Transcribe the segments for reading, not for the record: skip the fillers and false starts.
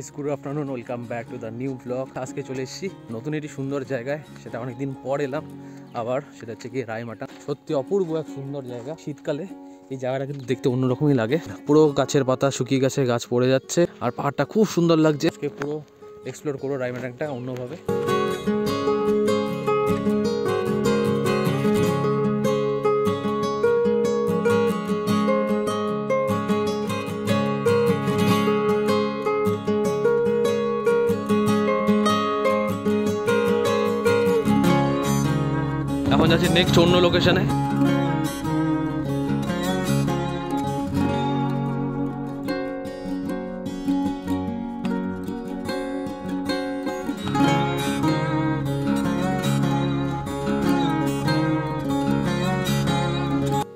Guys, good afternoon, welcome back to the new blog. আজকে চলে এসেছি নতুন একটি সুন্দর জায়গায়, সেটা অনেকদিন পর এলাম আবার। সেটা হচ্ছে কি রায়মাটা। সত্যি অপূর্ব এক সুন্দর জায়গা। শীতকালে এই জায়গাটা কিন্তু দেখতে অন্যরকমই লাগে। পুরো গাছের পাতা শুকিয়ে গেছে, গাছ পড়ে যাচ্ছে, আর পাহাড়টা খুব সুন্দর লাগছে। আজকে পুরো এক্সপ্লোর করো রায়মাটাটা অন্যভাবে। এখন যাচ্ছি নেক্সট অন্য লোকেশনে।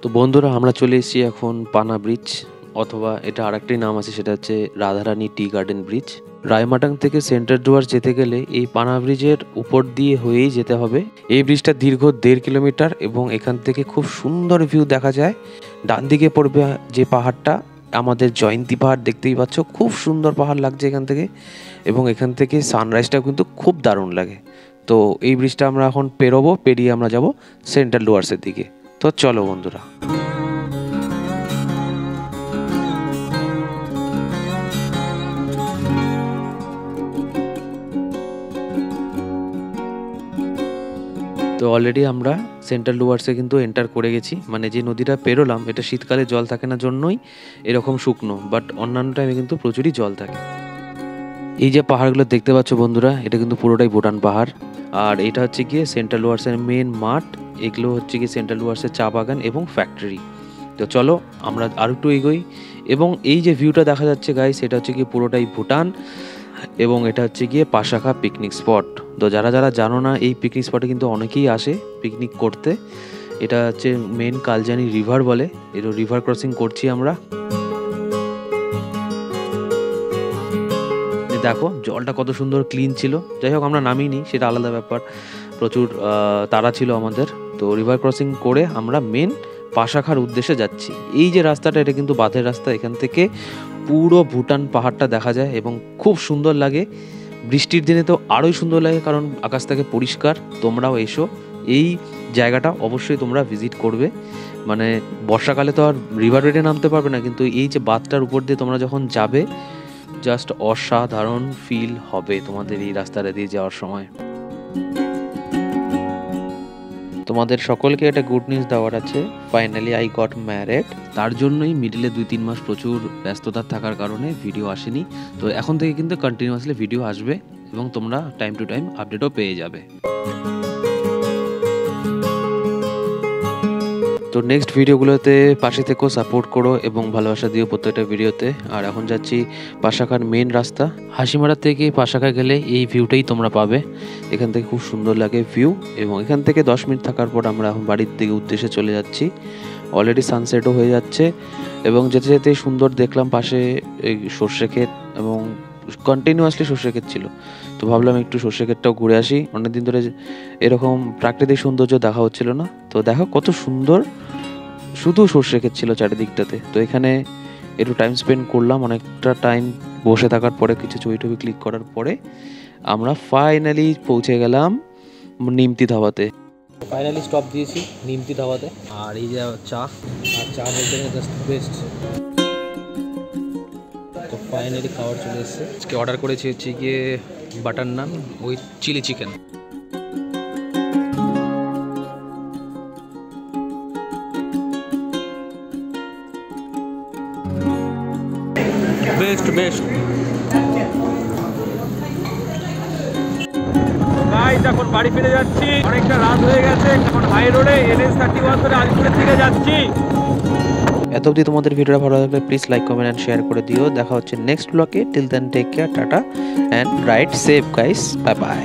তো বন্ধুরা, আমরা চলে এসেছি এখন পানা ব্রিজ, অথবা এটা আরেকটি নাম আছে, সেটা হচ্ছে Radharani tea garden bridge. Raimatang থেকে সেন্টার ডুয়ার্স যেতে গেলে এই পানা ব্রিজের উপর দিয়ে হয়েই যেতে হবে। এই ব্রিজটা দীর্ঘ 1.5 কিলোমিটার এবং এখান থেকে খুব সুন্দর ভিউ দেখা যায়। ডান দিকে পড়বে যে পাহাড়টা, আমাদের জয়ন্তী পাহাড়, দেখতেই পাচ্ছ, খুব সুন্দর পাহাড় লাগছে এখান থেকে। এবং এখান থেকে সানরাইজটাও কিন্তু খুব দারুণ লাগে। তো এই ব্রিজটা আমরা এখন পেরোবো, পেরিয়ে আমরা যাব সেন্ট্রাল ডুয়ার্সের দিকে। তো চলো বন্ধুরা। তো অলরেডি আমরা সেন্ট্রাল ডুয়ার্সে কিন্তু এন্টার করে গেছি। মানে যে নদীটা পেরোলাম, এটা শীতকালে জল থাকে না জন্যই এরকম শুকনো, বাট অন্যান্য টাইমে কিন্তু প্রচুরই জল থাকে। এই যে পাহাড়গুলো দেখতে পাচ্ছ বন্ধুরা, এটা কিন্তু পুরোটাই ভুটান পাহাড়। আর এটা হচ্ছে গিয়ে সেন্ট্রাল ডুয়ার্সের মেন মাঠ। এগুলো হচ্ছে গিয়ে সেন্ট্রাল ডুয়ার্সের চা বাগান এবং ফ্যাক্টরি। তো চলো আমরা আর একটু এগোই। এবং এই যে ভিউটা দেখা যাচ্ছে গাইস, এটা হচ্ছে গিয়ে পুরোটাই ভুটান। এবং এটা হচ্ছে গিয়ে পাশাখা পিকনিক স্পট। তো যারা যারা জানো না, এই পিকনিক স্পটে কিন্তু অনেকেই আসে পিকনিক করতে। এটা হচ্ছে মেন কালজানি রিভার বলে। এটা রিভার ক্রসিং করছি আমরা। দেখো জলটা কত সুন্দর ক্লিন ছিল। যাই হোক, আমরা নামিনি, সেটা আলাদা ব্যাপার। প্রচুর তাড়া ছিল আমাদের। তো রিভার ক্রসিং করে আমরা মেন পাশাখার উদ্দেশ্যে যাচ্ছি। এই যে রাস্তাটা, এটা কিন্তু বাঁধের রাস্তা। এখান থেকে পুরো ভুটান পাহাড়টা দেখা যায় এবং খুব সুন্দর লাগে। বৃষ্টির দিনে তো আরোই সুন্দর লাগে, কারণ আকাশ থেকে পরিষ্কার। তোমরাও এসো, এই জায়গাটা অবশ্যই তোমরা ভিজিট করবে। মানে বর্ষাকালে তো আর রিভার বেডে নামতে পারবে না, কিন্তু এই যে বাঁধটার উপর দিয়ে তোমরা যখন যাবে, জাস্ট অসাধারণ ফিল হবে তোমাদের এই রাস্তাটা দিয়ে যাওয়ার সময়। তোমাদের সকলকে একটা গুড নিউজ দেওয়ার আছে। Finally I got married. তার জন্যই মিডিলে 2-3 মাস প্রচুর ব্যস্ততা থাকার কারণে ভিডিও আসেনি। তো এখন থেকে কিন্তু কন্টিনিউয়াসলি ভিডিও আসবে এবং তোমরা টাইম টু টাইম আপডেটও পেয়ে যাবে। তো নেক্সট ভিডিওগুলোতে পাশে থেকো, সাপোর্ট করো এবং ভালোবাসা দিও প্রত্যেকটা ভিডিওতে। আর এখন যাচ্ছি পাশাখার মেন রাস্তা। হাসিমারা থেকে পাশাখা গেলে এই ভিউটাই তোমরা পাবে। এখান থেকে খুব সুন্দর লাগে ভিউ। এবং এখান থেকে 10 মিনিট থাকার পর আমরা এখন বাড়ির দিকে উদ্দেশ্যে চলে যাচ্ছি। অলরেডি সানসেটও হয়ে যাচ্ছে এবং যেতে যেতে সুন্দর দেখলাম পাশে এই সর্ষে ক্ষেত, এবং কন্টিনিউয়াসলি সর্ষে ক্ষেত ছিল। তো ভাবলাম একটু সর্ষে ক্ষেতটাও ঘুরে আসি। অনেকদিন ধরে এরকম প্রাকৃতিক সৌন্দর্য দেখা হচ্ছিল না। তো দেখো কত সুন্দর, শুধু সর্ষে ক্ষেত ছিল চারিদিকটাতে। তো এখানে একটু টাইম স্পেন্ড করলাম। অনেকটা টাইম বসে থাকার পরে, কিছু ছবি টবি ক্লিক করার পরে আমরা ফাইনালি পৌঁছে গেলাম নিমতি ধাবাতে। ফাইনালি স্টপ দিয়েছি নিমতি ধাবাতে। আর এই যে চা, আর চা বলতে জাস্ট বেস্ট। তো ফাইনালি খাবার চলে এসেছে। আজকে অর্ডার করেছি হচ্ছে গিয়ে butter naan with chilli chicken. Best best. Guys, এখন বাড়ি ফিরে যাচ্ছি। অনেকটা রাত হয়ে গেছে। এখন হাই রোডে NH31 ধরে আলিপুরের দিকে যাচ্ছি। এত অবধি তোমাদের ভিডিওটা ভালো লাগলে please like, comment and share করে দিও। দেখা হচ্ছে নেক্সট ব্লগে। Till then take care, tata and ride safe guys, bye by.